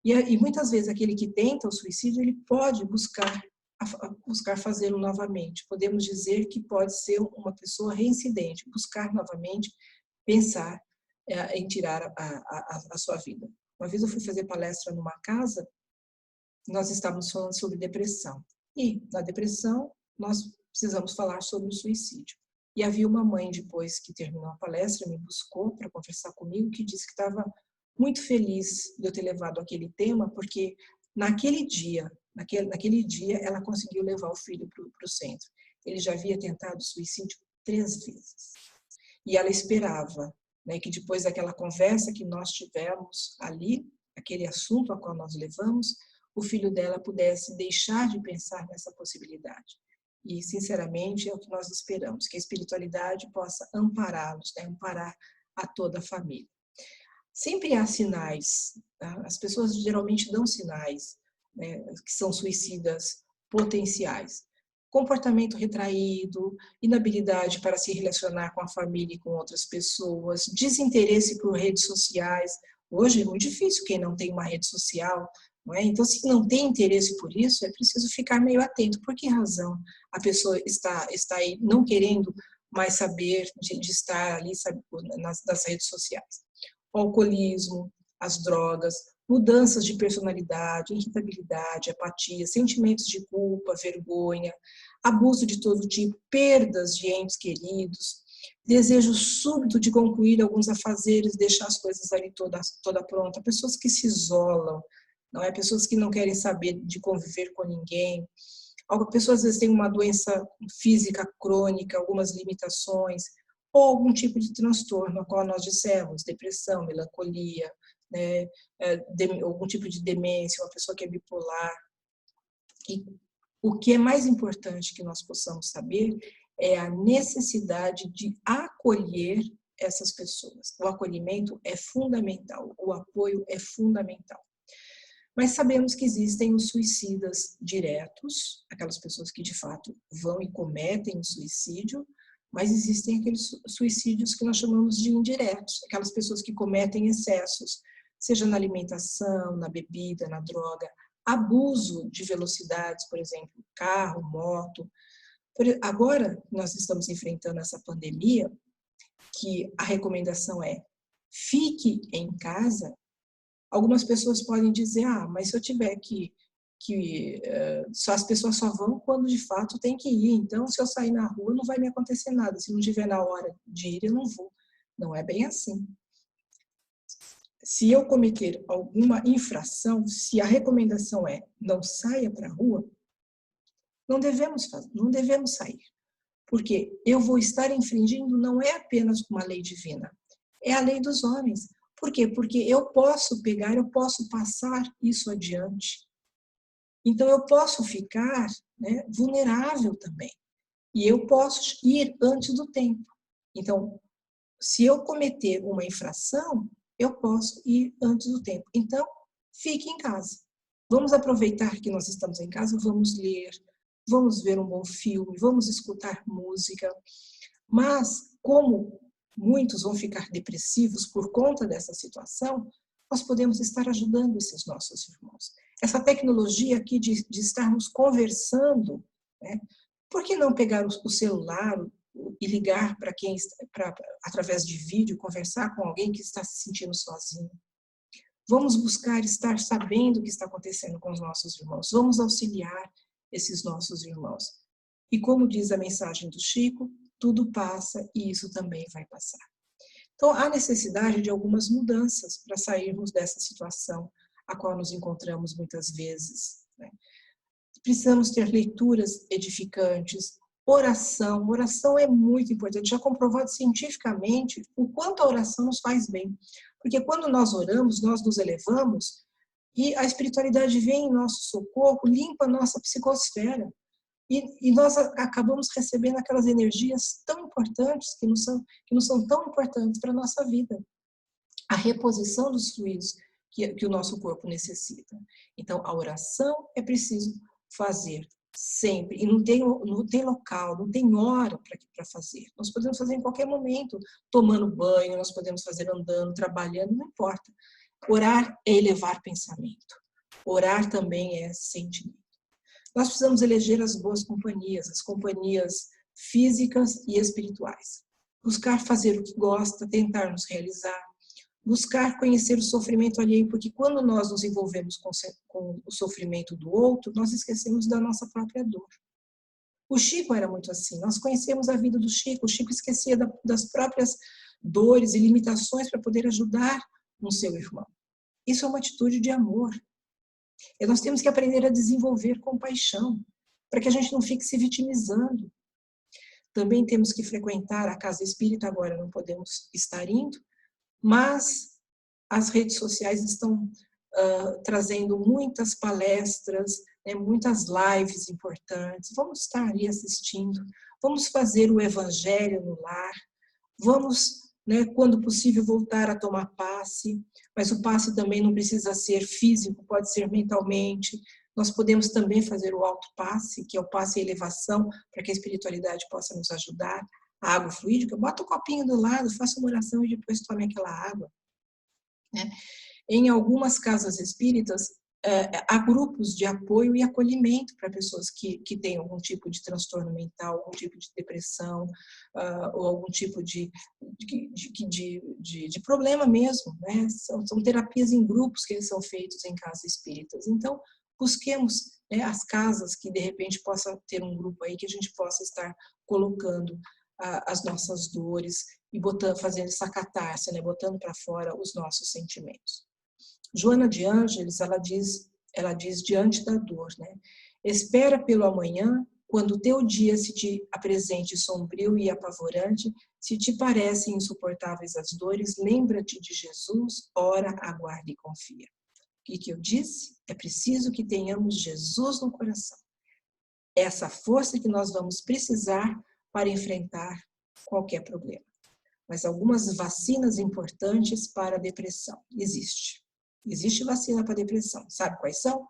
E muitas vezes aquele que tenta o suicídio, ele pode buscar fazê-lo novamente. Podemos dizer que pode ser uma pessoa reincidente, buscar novamente, pensar em tirar a sua vida. Uma vez eu fui fazer palestra numa casa, nós estávamos falando sobre depressão. E na depressão, nós precisamos falar sobre o suicídio. E havia uma mãe, depois que terminou a palestra, me buscou para conversar comigo, que disse que estava muito feliz de eu ter levado aquele tema, porque naquele dia, ela conseguiu levar o filho para o centro. Ele já havia tentado suicídio 3 vezes. E ela esperava, né, que depois daquela conversa que nós tivemos ali, aquele assunto a qual nós levamos, o filho dela pudesse deixar de pensar nessa possibilidade. E, sinceramente, é o que nós esperamos, que a espiritualidade possa ampará-los, né, amparar a toda a família. Sempre há sinais, tá? As pessoas geralmente dão sinais, né, que são suicidas potenciais. Comportamento retraído, inabilidade para se relacionar com a família e com outras pessoas, desinteresse por redes sociais. Hoje é muito difícil quem não tem uma rede social, não é? Então, se não tem interesse por isso, é preciso ficar meio atento. Por que razão a pessoa está aí não querendo mais saber de estar ali, sabe, nas redes sociais? O alcoolismo, as drogas, mudanças de personalidade, irritabilidade, apatia, sentimentos de culpa, vergonha, abuso de todo tipo, perdas de entes queridos, desejo súbito de concluir alguns afazeres, deixar as coisas ali toda pronta, pessoas que se isolam, não é? Pessoas que não querem saber de conviver com ninguém, pessoas às vezes têm uma doença física crônica, algumas limitações, ou algum tipo de transtorno, a qual nós dissemos, depressão, melancolia, né, algum tipo de demência, uma pessoa que é bipolar. E o que é mais importante que nós possamos saber é a necessidade de acolher essas pessoas. O acolhimento é fundamental, o apoio é fundamental. Mas sabemos que existem os suicidas diretos, aquelas pessoas que de fato vão e cometem o suicídio, mas existem aqueles suicídios que nós chamamos de indiretos, aquelas pessoas que cometem excessos, seja na alimentação, na bebida, na droga, abuso de velocidades, por exemplo, carro, moto. Agora, nós estamos enfrentando essa pandemia, que a recomendação é fique em casa. Algumas pessoas podem dizer, mas se eu tiver só as pessoas só vão quando de fato tem que ir, então se eu sair na rua não vai me acontecer nada, se não tiver na hora de ir eu não vou. Não é bem assim. Se eu cometer alguma infração, se a recomendação é não saia para a rua, não devemos sair, porque eu vou estar infringindo não é apenas uma lei divina, é a lei dos homens. Por quê? Porque eu posso passar isso adiante. Então, eu posso ficar, né, vulnerável também. E eu posso ir antes do tempo. Então, se eu cometer uma infração, eu posso ir antes do tempo. Então, fique em casa. Vamos aproveitar que nós estamos em casa, vamos ler, vamos ver um bom filme, vamos escutar música. Mas, como muitos vão ficar depressivos por conta dessa situação, nós podemos estar ajudando esses nossos irmãos. Essa tecnologia aqui de estarmos conversando, né? Por que não pegar o celular e ligar para quem, através de vídeo, conversar com alguém que está se sentindo sozinho? Vamos buscar estar sabendo o que está acontecendo com os nossos irmãos. Vamos auxiliar esses nossos irmãos. E como diz a mensagem do Chico, tudo passa e isso também vai passar. Então, há necessidade de algumas mudanças para sairmos dessa situação a qual nos encontramos muitas vezes, né? Precisamos ter leituras edificantes, oração. Oração é muito importante, já comprovado cientificamente o quanto a oração nos faz bem. Porque quando nós oramos, nós nos elevamos e a espiritualidade vem em nosso socorro, limpa a nossa psicosfera. E nós acabamos recebendo aquelas energias tão importantes, que não são tão importantes para a nossa vida. A reposição dos fluidos que o nosso corpo necessita. Então, a oração é preciso fazer sempre. E não tem local, não tem hora para fazer. Nós podemos fazer em qualquer momento, tomando banho, nós podemos fazer andando, trabalhando, não importa. Orar é elevar pensamento. Orar também é sentimento. Nós precisamos eleger as boas companhias, as companhias físicas e espirituais. Buscar fazer o que gosta, tentar nos realizar. Buscar conhecer o sofrimento alheio, porque quando nós nos envolvemos com o sofrimento do outro, nós esquecemos da nossa própria dor. O Chico era muito assim, nós conhecemos a vida do Chico, o Chico esquecia das próprias dores e limitações para poder ajudar um seu irmão. Isso é uma atitude de amor. E nós temos que aprender a desenvolver compaixão, para que a gente não fique se vitimizando. Também temos que frequentar a casa espírita, agora não podemos estar indo, mas as redes sociais estão trazendo muitas palestras, muitas lives importantes. Vamos estar ali assistindo, vamos fazer o evangelho no lar, vamos, quando possível, voltar a tomar passe, mas o passe também não precisa ser físico, pode ser mentalmente. Nós podemos também fazer o autopasse, que é o passe e elevação, para que a espiritualidade possa nos ajudar. A água fluídica, bota o copinho do lado, faça uma oração e depois tome aquela água. Em algumas casas espíritas, há grupos de apoio e acolhimento para pessoas que têm algum tipo de transtorno mental, algum tipo de depressão, ou algum tipo de problema mesmo. São terapias em grupos que são feitos em casas espíritas. Então, busquemos as casas que, de repente, possa ter um grupo aí que a gente possa estar colocando as nossas dores e fazendo essa catarse, botando para fora os nossos sentimentos. Joana de Ângeles, ela diz diante da dor, espera pelo amanhã, quando o teu dia se te apresente sombrio e apavorante, se te parecem insuportáveis as dores, lembra-te de Jesus, ora, aguarda e confia. O que eu disse? É preciso que tenhamos Jesus no coração. Essa força que nós vamos precisar para enfrentar qualquer problema. Mas algumas vacinas importantes para a depressão existe. Existe vacina para a depressão. Sabe quais são?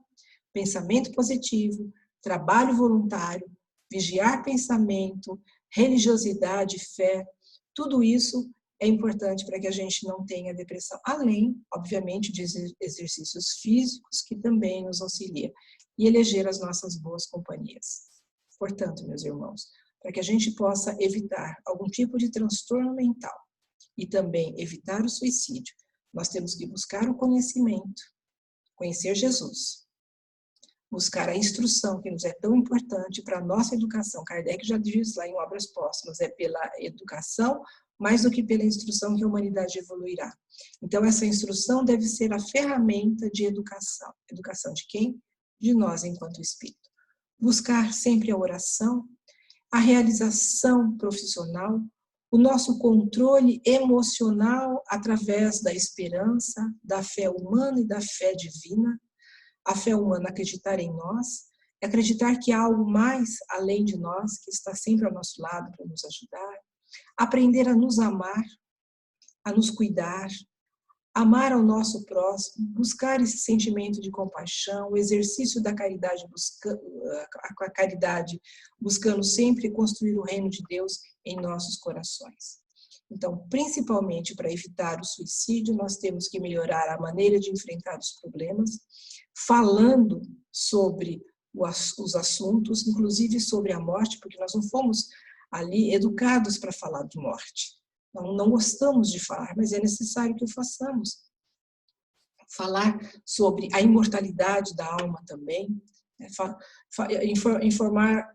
Pensamento positivo, trabalho voluntário, vigiar pensamento, religiosidade, fé. Tudo isso é importante para que a gente não tenha depressão. Além, obviamente, de exercícios físicos que também nos auxiliam. E eleger as nossas boas companhias. Portanto, meus irmãos, para que a gente possa evitar algum tipo de transtorno mental e também evitar o suicídio, nós temos que buscar o conhecimento, conhecer Jesus, buscar a instrução, que nos é tão importante para a nossa educação. Kardec já diz lá em Obras Póstumas, é pela educação mais do que pela instrução que a humanidade evoluirá. Então, essa instrução deve ser a ferramenta de educação. Educação de quem? De nós, enquanto espírito. Buscar sempre a oração, a realização profissional, o nosso controle emocional através da esperança, da fé humana e da fé divina. A fé humana, acreditar em nós, acreditar que há algo mais além de nós, que está sempre ao nosso lado para nos ajudar. Aprender a nos amar, a nos cuidar, amar ao nosso próximo, buscar esse sentimento de compaixão, o exercício da caridade, a caridade buscando sempre construir o reino de Deus em nossos corações. Então, principalmente para evitar o suicídio, nós temos que melhorar a maneira de enfrentar os problemas, falando sobre os assuntos, inclusive sobre a morte, porque nós não fomos ali educados para falar de morte. Não gostamos de falar, mas é necessário que o façamos. Falar sobre a imortalidade da alma também, informar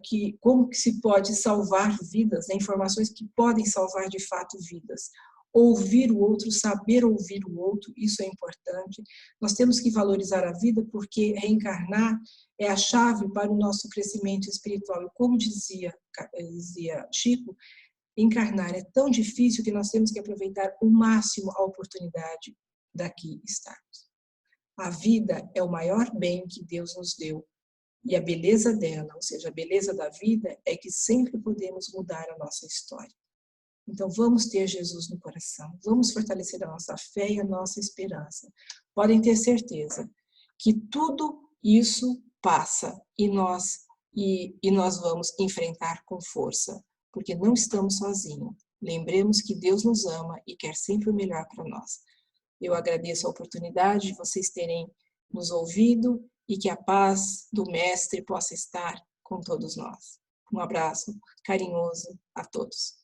que como que se pode salvar vidas, informações que podem salvar de fato vidas. Ouvir o outro, saber ouvir o outro, isso é importante. Nós temos que valorizar a vida porque reencarnar é a chave para o nosso crescimento espiritual. E como dizia Chico, encarnar é tão difícil que nós temos que aproveitar o máximo a oportunidade daqui estarmos. A vida é o maior bem que Deus nos deu e a beleza dela, ou seja, a beleza da vida é que sempre podemos mudar a nossa história. Então vamos ter Jesus no coração, vamos fortalecer a nossa fé e a nossa esperança. Podem ter certeza que tudo isso passa e nós vamos enfrentar com força, porque não estamos sozinhos. Lembremos que Deus nos ama e quer sempre o melhor para nós. Eu agradeço a oportunidade de vocês terem nos ouvido e que a paz do Mestre possa estar com todos nós. Um abraço carinhoso a todos.